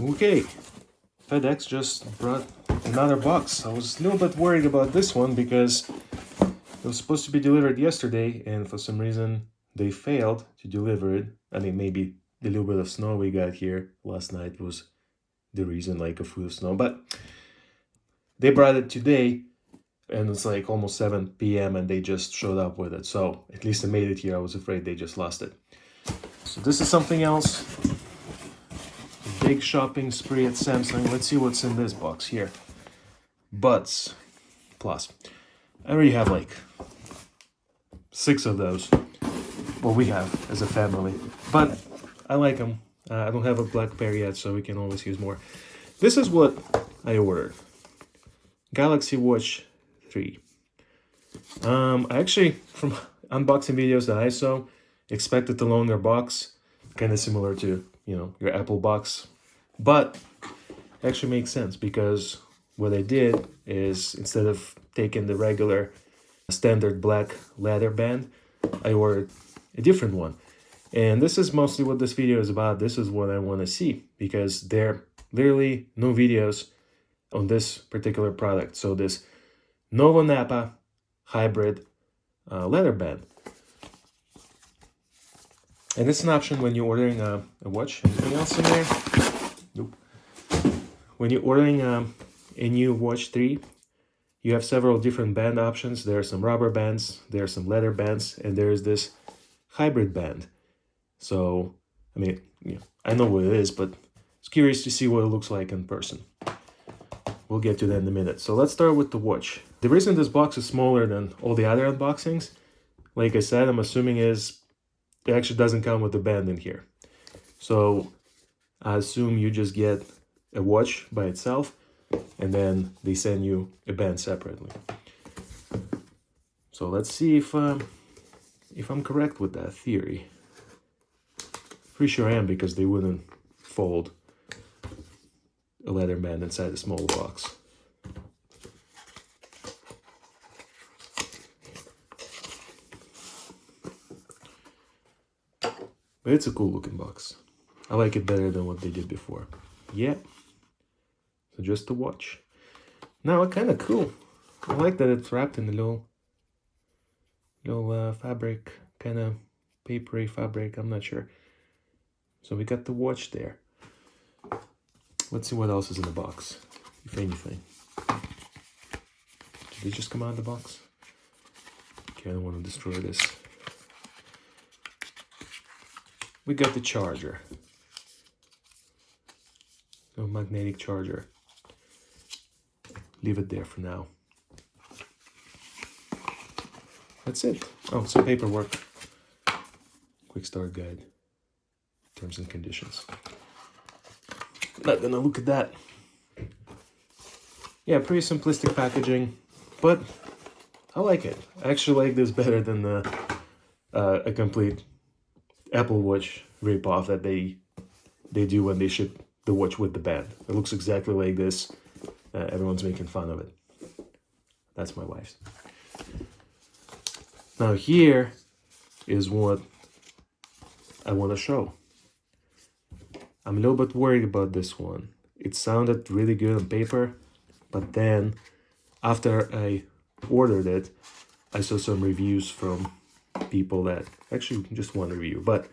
Okay, FedEx just brought another box. I was a little bit worried about this one because it was supposed to be delivered yesterday, and for some reason they failed to deliver it. I mean, maybe the little bit of snow we got here last night was the reason, like a foot of snow. But they brought it today, and it's like almost 7 p.m. and they just showed up with it. So at least they made it here. I was afraid they just lost it. So this is something else. Big shopping spree at Samsung. Let's see what's in this box here. Buds Plus. I already have like 6 of those. Well, we have as a family. But I like them. I don't have a black pair yet, so we can always use more. This is what I ordered. Galaxy Watch 3. I actually, from unboxing videos that I saw, expected the longer box. Kind of similar to, your Apple box. But it actually makes sense because what I did is instead of taking the regular standard black leather band, I ordered a different one. And this is mostly what this video is about. This is what I want to see because there are literally no videos on this particular product. So this Novonappa Hybrid leather band. And it's an option when you're ordering a watch. Anything else in there? Nope. When you're ordering a new Watch 3, you have several different band options. There are some rubber bands, there are some leather bands, and there's this hybrid band. So, I mean, I know what it is, but it's curious to see what it looks like in person. We'll get to that in a minute. So let's start with the watch. The reason this box is smaller than all the other unboxings, like I said, I'm assuming is it actually doesn't come with the band in here. So I assume you just get a watch by itself and then they send you a band separately. So let's see if I'm correct with that theory. Pretty sure I am because they wouldn't fold a leather band inside a small box. But it's a cool looking box. I like it better than what they did before. Yeah. So just a watch. Now, it's kind of cool. I like that it's wrapped in a little fabric, kind of papery fabric. I'm not sure. So we got the watch there. Let's see what else is in the box, if anything. Did they just come out of the box? Okay, I don't want to destroy this. We got the charger. A magnetic charger. Leave it there for now. That's it. Oh, some paperwork. Quick start guide. Terms and conditions. Not gonna look at that. Yeah, pretty simplistic packaging, but I like it. I actually like this better than a complete Apple Watch ripoff that they do when they ship the watch with the band. It looks exactly like this. Everyone's making fun of it. That's my wife's. Now here is what I want to show. I'm a little bit worried about this one. It sounded really good on paper, but then after I ordered it, I saw some reviews from people that actually just one review, but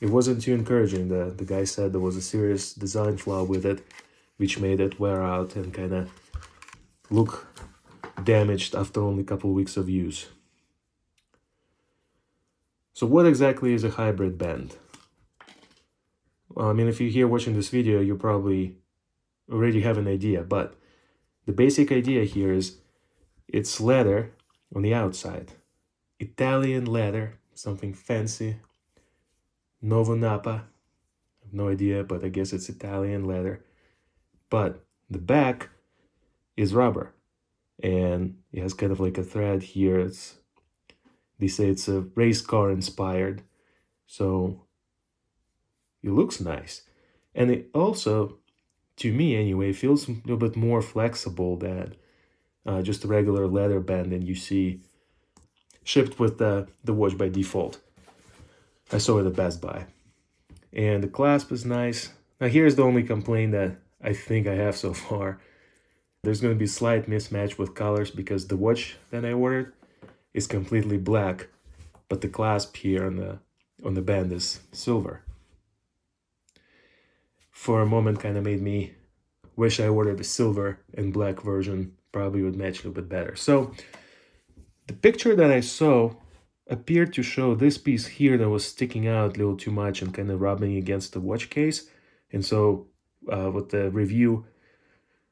it wasn't too encouraging. The guy said there was a serious design flaw with it, which made it wear out and kind of look damaged after only a couple of weeks of use. So what exactly is a hybrid band? Well, I mean, if you're here watching this video, you probably already have an idea, but the basic idea here is it's leather on the outside. Italian leather, something fancy. Novonappa. I have no idea, but I guess it's Italian leather. But the back is rubber. And it has kind of like a thread here. They say it's a race car inspired. So it looks nice. And it also, to me anyway, feels a little bit more flexible than just a regular leather band that you see shipped with the watch by default. I saw it at Best Buy. And the clasp is nice. Now here's the only complaint that I think I have so far. There's going to be slight mismatch with colors because the watch that I ordered is completely black, but the clasp here on the band is silver. For a moment kind of made me wish I ordered the silver and black version, probably would match a little bit better. So the picture that I saw appeared to show this piece here that was sticking out a little too much and kind of rubbing against the watch case. And so with the review,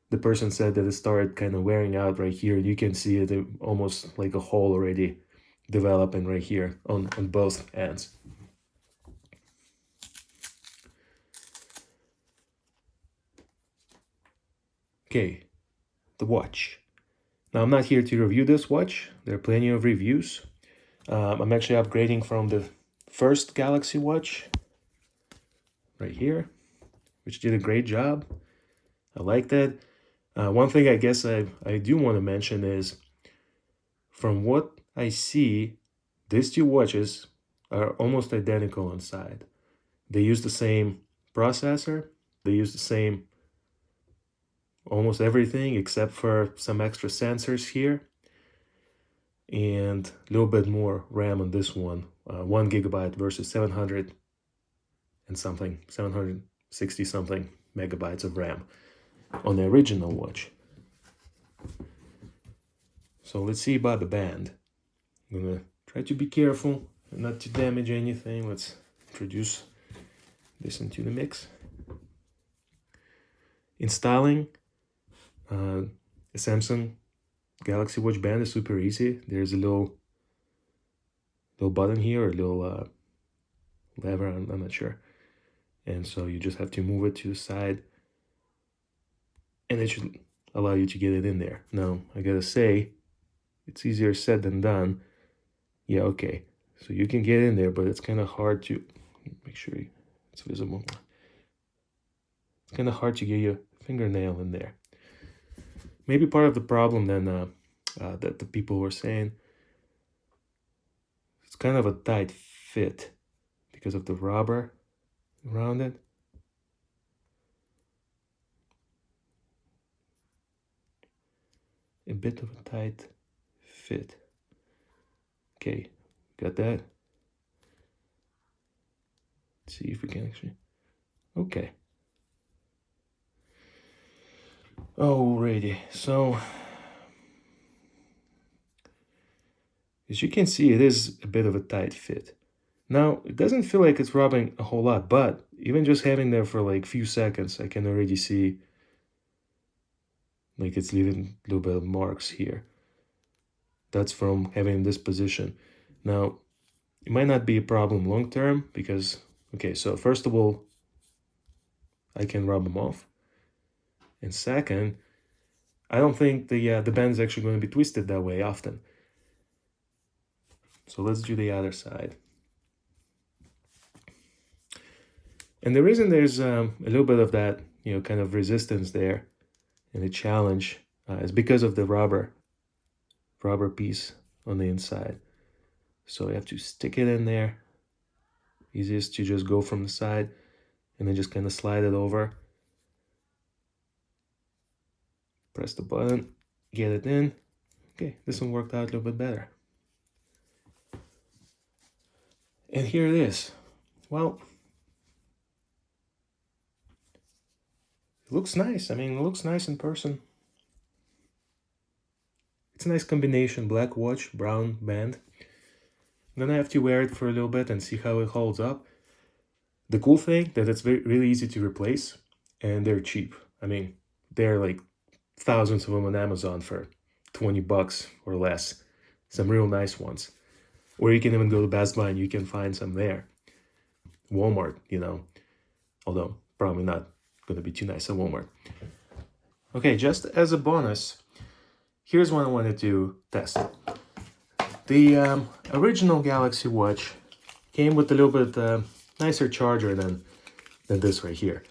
the person said that it started kind of wearing out right here. You can see it almost like a hole already developing right here on both ends. Okay, the watch. Now I'm not here to review this watch. There are plenty of reviews. I'm actually upgrading from the first Galaxy watch right here, which did a great job. I like that. One thing I guess I do want to mention is, from what I see, these two watches are almost identical inside. They use the same processor. They use the same almost everything except for some extra sensors here. And a little bit more RAM on this one. 1 gigabyte versus 700 and something, 760 something megabytes of RAM on the original watch. So let's see about the band. I'm gonna try to be careful and not to damage anything. Let's introduce this into the mix. Installing a Samsung Galaxy Watch band is super easy. There's a little button here, or a little lever, I'm not sure. And so you just have to move it to the side, and it should allow you to get it in there. Now, I gotta say, it's easier said than done. Yeah, okay. So you can get in there, but it's kind of hard to make sure it's visible. It's kind of hard to get your fingernail in there. Maybe part of the problem then that the people were saying, it's kind of a tight fit because of the rubber around it. A bit of a tight fit. Okay, got that? Let's see if we can actually. Okay. Alrighty, so as you can see, it is a bit of a tight fit. Now, it doesn't feel like it's rubbing a whole lot, but even just having there for like a few seconds, I can already see like it's leaving a little bit of marks here. That's from having this position. Now, it might not be a problem long term because, okay, so first of all, I can rub them off. And second, I don't think the band is actually going to be twisted that way often. So let's do the other side. And the reason there's a little bit of that, kind of resistance there and a challenge is because of the rubber piece on the inside. So you have to stick it in there. Easiest to just go from the side and then just kind of slide it over. Press the button, get it in. Okay, this one worked out a little bit better. And here it is. Well, it looks nice. I mean, it looks nice in person. It's a nice combination, black watch, brown band. Then I have to wear it for a little bit and see how it holds up. The cool thing that it's really easy to replace, and they're cheap. I mean, they're like thousands of them on Amazon for 20 bucks or less. Some real nice ones. Or you can even go to Best Buy and you can find some there. Walmart, although probably not going to be too nice at Walmart. Okay, just as a bonus, here's what I wanted to test. The original Galaxy Watch came with a little bit nicer charger than this right here.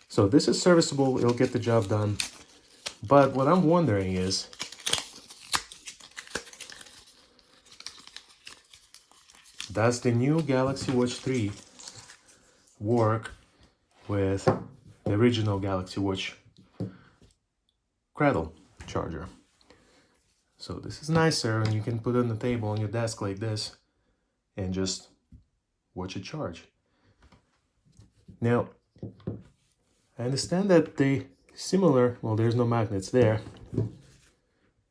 So this is serviceable, it'll get the job done. But what I'm wondering is, does the new Galaxy Watch 3 work with the original Galaxy Watch cradle charger. So this is nicer, and you can put it on the table on your desk like this and just watch it charge. Now, I understand that they similar, well, there's no magnets there,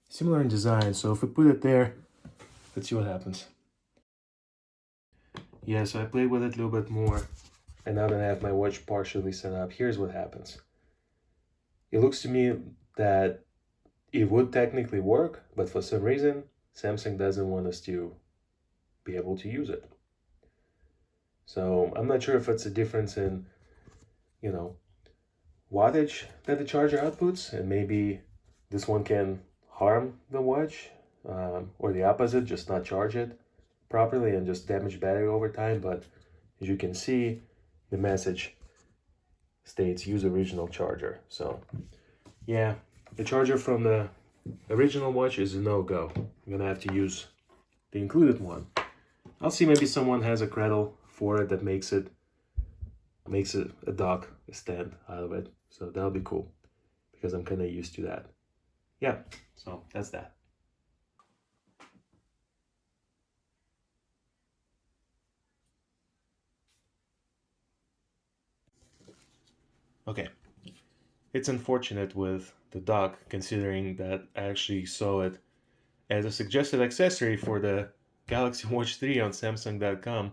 similar in design, so if we put it there, let's see what happens. Yeah, so I played with it a little bit more, and now that I have my watch partially set up, here's what happens. It looks to me that it would technically work, but for some reason, Samsung doesn't want us to be able to use it. So I'm not sure if it's a difference in, wattage that the charger outputs, and maybe this one can harm the watch, or the opposite, just not charge it properly and just damage battery over time. But as you can see, the message states use original charger. So yeah, the charger from the original watch is a no-go. I'm gonna have to use the included one. I'll see, maybe someone has a cradle for it that makes it a dock, a stand out of it. So that'll be cool, because I'm kind of used to that. Yeah, so that's that. Okay, it's unfortunate with the dock, considering that I actually saw it as a suggested accessory for the Galaxy Watch 3 on Samsung.com,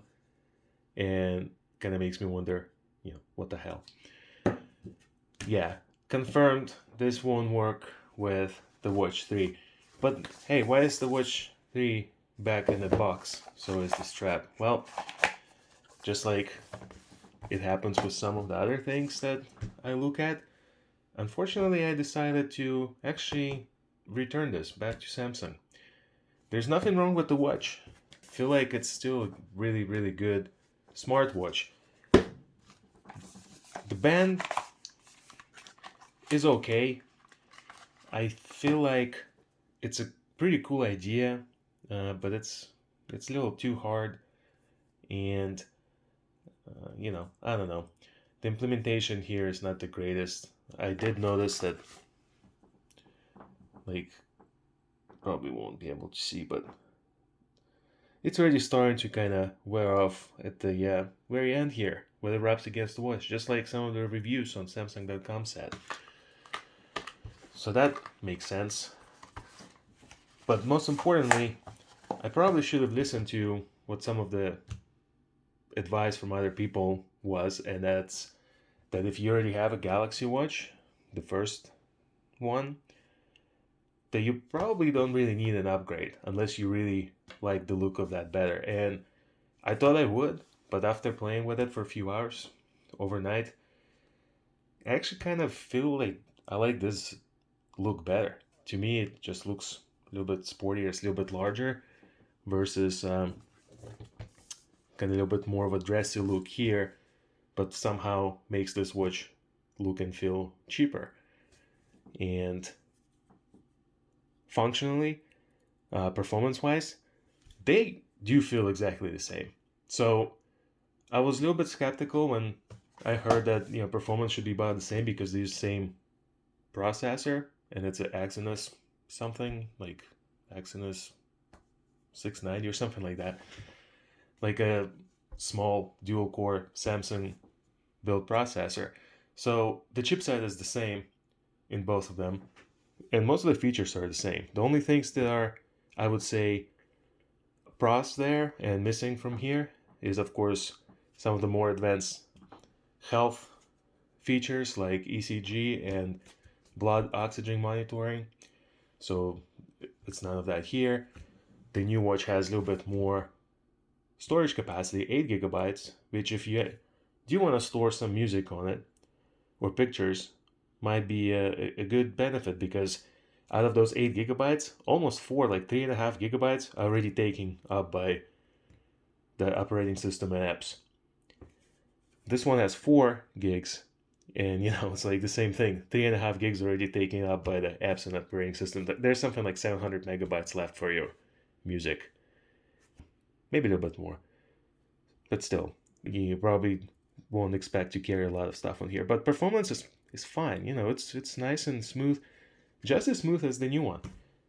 and kind of makes me wonder, what the hell. Yeah, confirmed this won't work with the Watch 3. But hey, why is the Watch 3 back in the box? So is the strap. Well, just like it happens with some of the other things that I look at, unfortunately I decided to actually return this back to Samsung. There's nothing wrong with the watch. I feel like it's still a really, really good smartwatch. The band is okay. I feel like it's a pretty cool idea, but it's a little too hard, and I don't know. The implementation here is not the greatest. I did notice that, like, probably won't be able to see, but it's already starting to kind of wear off at the very end here, where it wraps against the watch, just like some of the reviews on Samsung.com said. So that makes sense. But most importantly, I probably should have listened to what some of the advice from other people was, and that's that if you already have a Galaxy Watch, the first one, that you probably don't really need an upgrade unless you really like the look of that better. And I thought I would, but after playing with it for a few hours overnight, I actually kind of feel like I like this look better. To me, it just looks a little bit sportier, it's a little bit larger versus kind of a little bit more of a dressy look here, but somehow makes this watch look and feel cheaper. And functionally, performance-wise, they do feel exactly the same. So I was a little bit skeptical when I heard that performance should be about the same because they use the same processor, and it's an Exynos something, like Exynos 690 or something like that, like a small dual core Samsung built processor. So the chipset is the same in both of them, and most of the features are the same. The only things that are, I would say, pros there and missing from here is, of course, some of the more advanced health features like ECG and blood oxygen monitoring. So it's none of that here. The new watch has a little bit more storage capacity, 8 gigabytes, which if you do want to store some music on it or pictures, might be a good benefit, because out of those 8 gigabytes, almost 4, like 3.5 gigabytes, are already taken up by the operating system and apps. This one has 4 gigs, and it's like the same thing. 3.5 gigs already taken up by the apps and operating system. There's something like 700 megabytes left for your music. Maybe a little bit more. But still, you probably won't expect to carry a lot of stuff on here. But performance is fine. You know, it's nice and smooth, just as smooth as the new one.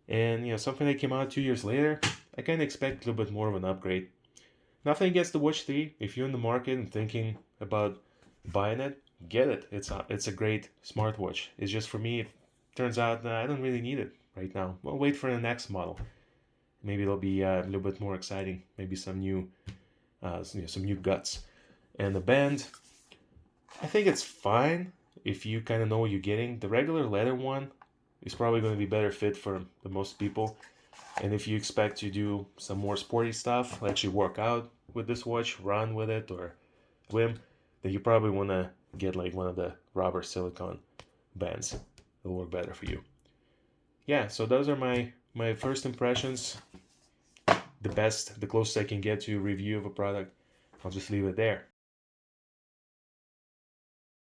And you know, something that came out 2 years later, I kind of expect a little bit more of an upgrade. Nothing against the Watch 3. If you're in the market and thinking about buying it, get it. It's a great smartwatch. It's just for me, it turns out that I don't really need it right now. We'll wait for the next model. Maybe it'll be a little bit more exciting. Maybe some new guts. And the band, I think it's fine if you kind of know what you're getting. The regular leather one is probably going to be better fit for the most people. And if you expect to do some more sporty stuff, actually work out with this watch, run with it, or swim, then you probably want to get like one of the rubber silicone bands. It'll work better for you. Yeah, so those are my first impressions. The closest I can get to a review of a product. I'll just leave it there.